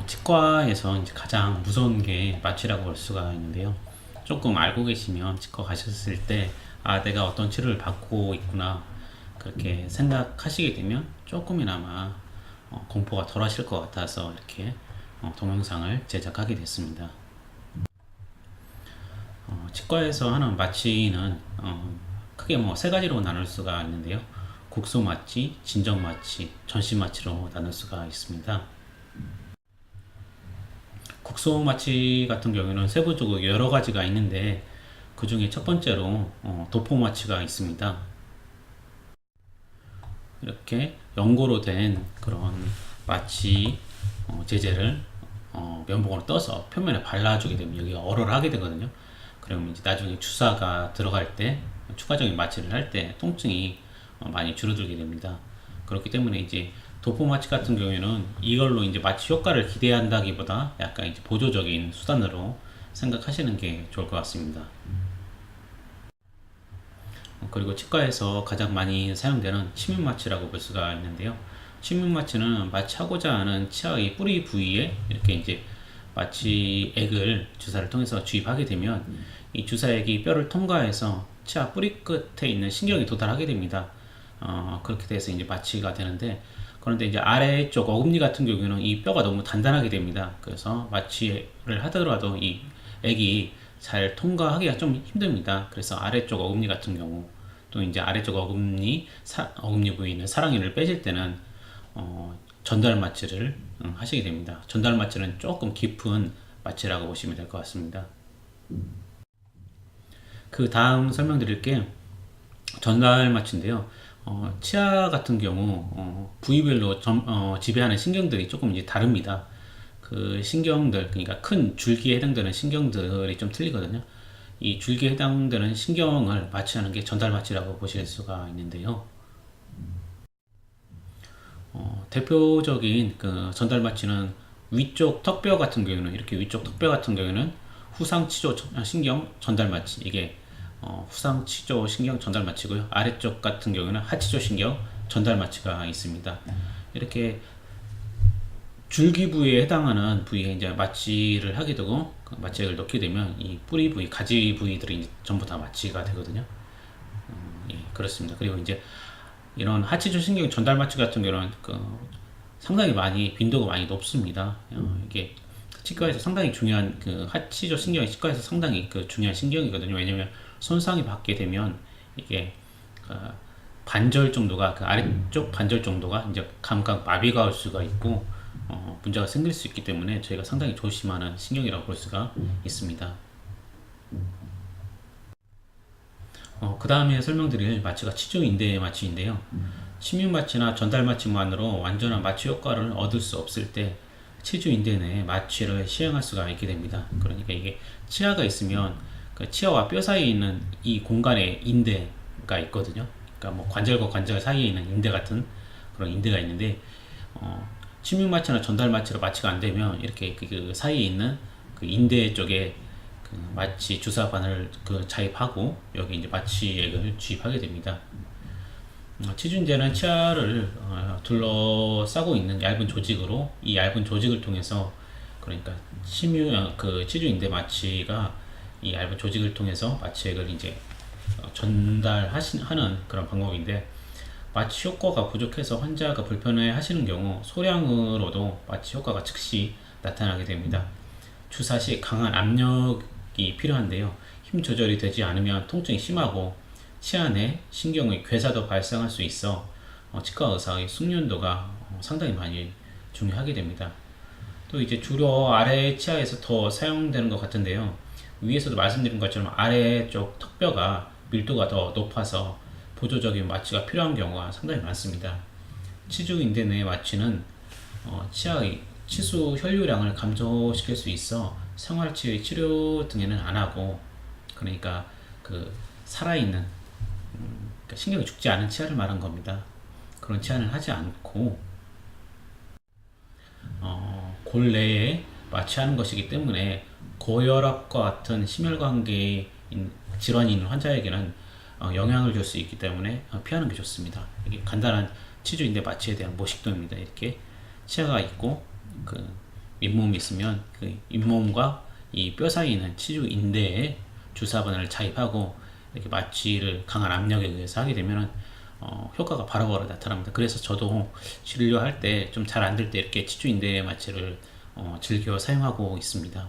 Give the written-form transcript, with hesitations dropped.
치과에서 이제 가장 무서운 게 마취라고 볼 수가 있는데요. 조금 알고 계시면 치과 가셨을 때, 아, 내가 어떤 치료를 받고 있구나. 그렇게 생각하시게 되면 조금이나마 공포가 덜 하실 것 같아서 이렇게 동영상을 제작하게 됐습니다. 치과에서 하는 마취는 크게 뭐 세 가지로 나눌 수가 있는데요. 국소 마취, 진정 마취, 전신 마취로 나눌 수가 있습니다. 국소 마취 같은 경우에는 세부적으로 여러 가지가 있는데 그 중에 첫 번째로 도포 마취가 있습니다. 이렇게 연고로 된 그런 마취 제제를 면봉으로 떠서 표면에 발라주게 되면 여기가 얼얼 하게 되거든요. 그러면 이제 나중에 주사가 들어갈 때 추가적인 마취를 할 때 통증이 많이 줄어들게 됩니다. 그렇기 때문에 이제 도포 마취 같은 경우에는 이걸로 이제 마취 효과를 기대한다기보다 약간 이제 보조적인 수단으로 생각하시는 게 좋을 것 같습니다. 그리고 치과에서 가장 많이 사용되는 침윤 마취라고 볼 수가 있는데요. 침윤 마취는 마취하고자 하는 치아의 뿌리 부위에 이렇게 이제 마취액을 주사를 통해서 주입하게 되면 이 주사액이 뼈를 통과해서 치아 뿌리 끝에 있는 신경에 도달하게 됩니다. 그렇게 돼서 이제 마취가 되는데, 그런데 이제 아래쪽 어금니 같은 경우에는 이 뼈가 너무 단단하게 됩니다. 그래서 마취를 하더라도 이 액이 잘 통과하기가 좀 힘듭니다. 그래서 아래쪽 어금니 같은 경우, 또 이제 아래쪽 어금니 부위에 있는 사랑니를 빼실 때는 전달 마취를 하시게 됩니다. 전달 마취는 조금 깊은 마취라고 보시면 될 것 같습니다. 그 다음 설명드릴게 전달 마취인데요. 치아 같은 경우 부위별로 지배하는 신경들이 조금 이제 다릅니다. 그 신경들, 그러니까 큰 줄기에 해당되는 신경들이 좀 틀리거든요. 이 줄기에 해당되는 신경을 마취하는 게 전달 마취라고 보실 수가 있는데요. 대표적인 그 전달 마취는 위쪽 턱뼈 같은 경우는, 이렇게 위쪽 턱뼈 같은 경우는 후상치조 신경 전달 마취, 이게 후상치조 신경 전달 마취고요. 아래쪽 같은 경우는 하치조 신경 전달 마취가 있습니다. 이렇게 줄기 부위에 해당하는 부위에 이제 마취를 하게 되고, 그 마취액을 넣게 되면 이 뿌리 부위, 가지 부위들이 전부 다 마취가 되거든요. 예, 그렇습니다. 그리고 이제 이런 하치조 신경 전달 마취 같은 경우는 상당히 많이 빈도가 많이 높습니다. 이게 치과에서 상당히 중요한 그 하치조 신경이 치과에서 상당히 그 중요한 신경이거든요. 왜냐면 손상이 받게 되면 이게 그 반절 정도가, 그 아래쪽 반절 정도가 이제 감각 마비가 올 수가 있고 문제가 생길 수 있기 때문에 저희가 상당히 조심하는 신경이라고 볼 수가 있습니다. 그 다음에 설명드릴 마취가 치조인대 마취인데요. 침윤 마취나 전달 마취만으로 완전한 마취 효과를 얻을 수 없을 때 치주인대 내에 마취를 시행할 수가 있게 됩니다. 그러니까 이게 치아가 있으면 그 치아와 뼈 사이에 있는 이 공간에 인대가 있거든요. 그러니까 뭐 관절과 관절 사이에 있는 인대 같은 그런 인대가 있는데, 침윤 마취나 전달 마취로 마취가 안 되면 이렇게 그 사이에 있는 그 인대 쪽에 그 마취 주사관을 자입하고 여기 이제 마취액을 주입하게 됩니다. 치주인대는 치아를 둘러싸고 있는 얇은 조직으로, 이 얇은 조직을 통해서, 그러니까 치주인대 마취가 이 얇은 조직을 통해서 마취액을 이제 전달하는 그런 방법인데, 마취 효과가 부족해서 환자가 불편해 하시는 경우 소량으로도 마취 효과가 즉시 나타나게 됩니다. 주사 시 강한 압력이 필요한데요. 힘 조절이 되지 않으면 통증이 심하고 치아 내 신경의 괴사도 발생할 수 있어 치과 의사의 숙련도가 상당히 많이 중요하게 됩니다. 또 이제 주로 아래 치아에서 더 사용되는 것 같은데요. 위에서도 말씀드린 것처럼 아래쪽 턱뼈가 밀도가 더 높아서 보조적인 마취가 필요한 경우가 상당히 많습니다. 치주인대 내 마취는 치아의 치수 혈류량을 감소시킬 수 있어 생활치의 치료 등에는 안 하고, 그러니까 그 살아있는 그러니까 신경이 죽지 않은 치아를 말한 겁니다. 그런 치아는 하지 않고 골내에 마취하는 것이기 때문에 고혈압과 같은 심혈관계 질환이 있는 환자에게는 영향을 줄 수 있기 때문에 피하는 게 좋습니다. 이게 간단한 치주인대 마취에 대한 모식도입니다. 이렇게 치아가 있고 그 잇몸이 있으면 그 잇몸과 이 뼈 사이에 있는 치주 인대에 주사바늘을 차입하고 이렇게 마취를 강한 압력에 의해서 하게 되면은 효과가 바로바로 나타납니다. 그래서 저도 진료할 때 좀 잘 안 될 때 이렇게 치주 인대 마취를 즐겨 사용하고 있습니다.